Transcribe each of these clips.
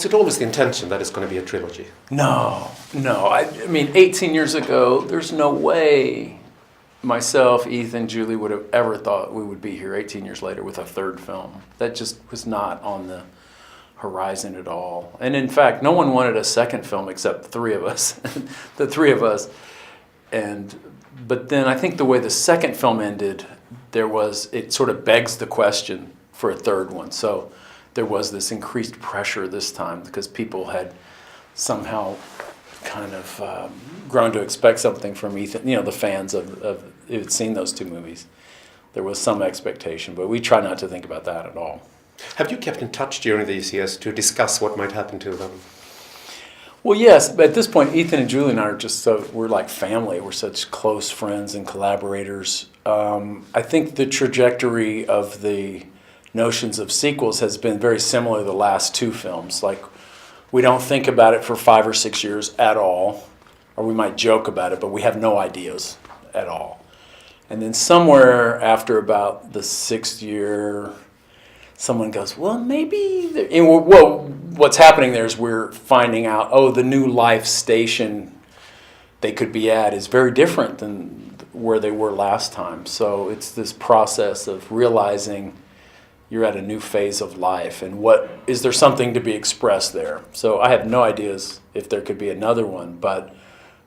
Was it always the intention that it's going to be a trilogy? No. I mean, 18 years ago, there's no way myself, Ethan, Julie would have ever thought we would be here 18 years later with a third film. That just was not on the horizon at all. And in fact, no one wanted a second film except three of us, the three of us. But then I think the way the second film ended, it sort of begs the question for a third one. So there was this increased pressure this time because people had somehow kind of grown to expect something from Ethan. You know, the fans of had seen those two movies. There was some expectation, but we try not to think about that at all. Have you kept in touch during these years to discuss what might happen to them? Well, yes, but at this point, Ethan and Julie and I we're like family. We're such close friends and collaborators. I think the trajectory of the notions of sequels has been very similar to the last two films. Like, we don't think about it for 5 or 6 years at all, or we might joke about it, but we have no ideas at all. And then somewhere after about the 6th year, someone goes, well, maybe... what's happening there is we're finding out, the new life station they could be at is very different than where they were last time. So it's this process of realizing you're at a new phase of life, and is there something to be expressed there? So I have no ideas if there could be another one, but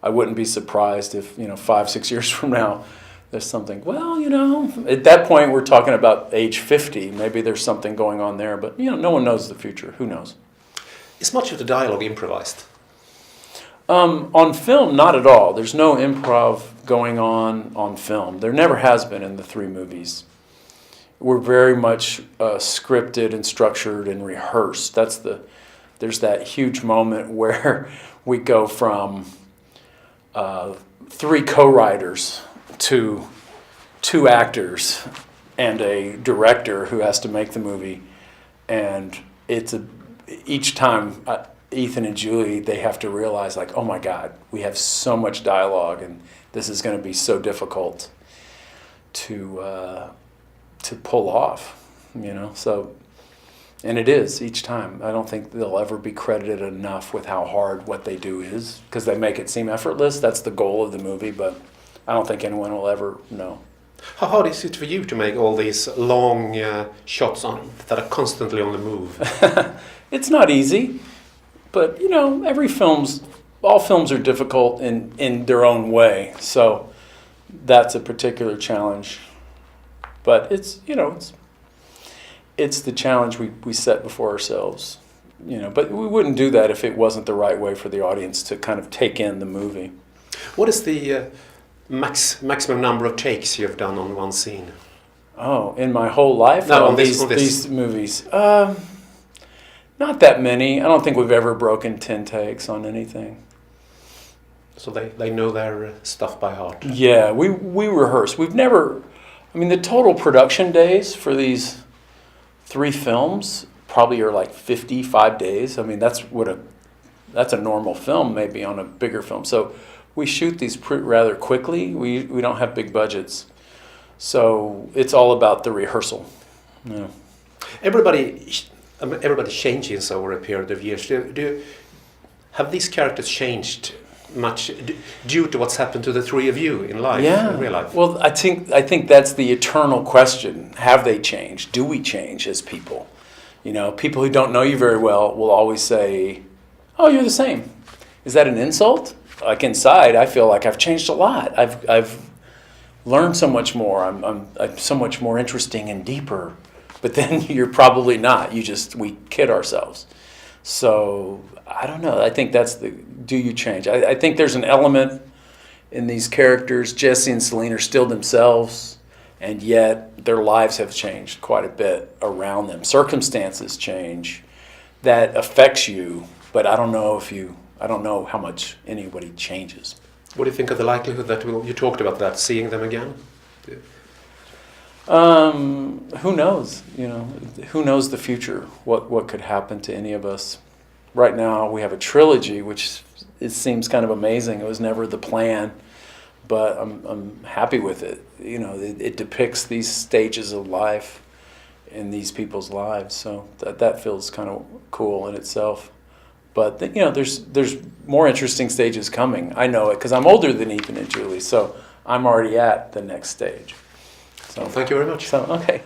I wouldn't be surprised if 5, 6 years from now there's something. Well, at that point we're talking about age 50. Maybe there's something going on there, but no one knows the future. Who knows? Is much of the dialogue improvised? On film, not at all. There's no improv going on film. There never has been in the 3 movies. We're very much scripted and structured and rehearsed. There's that huge moment where we go from 3 co-writers to 2 actors and a director who has to make the movie, and each time Ethan and Julie, they have to realize, like, oh my God, we have so much dialogue, and this is going to be so difficult to pull off, So, and it is each time. I don't think they'll ever be credited enough with how hard what they do is, because they make it seem effortless. That's the goal of the movie, but I don't think anyone will ever know. How hard is it for you to make all these long shots that are constantly on the move? It's not easy, but all films are difficult in their own way. So that's a particular challenge. But it's the challenge we set before ourselves. But we wouldn't do that if it wasn't the right way for the audience to kind of take in the movie. What is the maximum number of takes you have done on one scene? Oh, in my whole life? No, on these movies. Not that many. I don't think we've ever broken 10 takes on anything. So they know their stuff by heart. Yeah, we rehearse. We've never... I mean, the total production days for these 3 films probably are like 55 days. I mean, that's a normal film, maybe on a bigger film. So we shoot these rather quickly. We don't have big budgets, so it's all about the rehearsal. Yeah. Everybody changes over a period of years. Have these characters changed much due to what's happened to the 3 of you in life, in real life? Well, I think that's the eternal question. Have they changed? Do we change as people? People who don't know you very well will always say, "Oh, you're the same." Is that an insult? Like, inside, I feel like I've changed a lot. I've learned so much more. I'm so much more interesting and deeper. But then you're probably not. We kid ourselves. So I don't know. I think that's do you change? I think there's an element in these characters. Jesse and Céline are still themselves, and yet their lives have changed quite a bit around them. Circumstances change. That affects you, but I don't know how much anybody changes. What do you think of the likelihood that you talked about that, seeing them again? Who knows? Who knows the future? What could happen to any of us? Right now, we have a trilogy, which it seems kind of amazing. It was never the plan, but I'm happy with it. It depicts these stages of life in these people's lives, so that feels kind of cool in itself. But there's more interesting stages coming. I know it because I'm older than Ethan and Julie, so I'm already at the next stage. So Thank you very much. okay.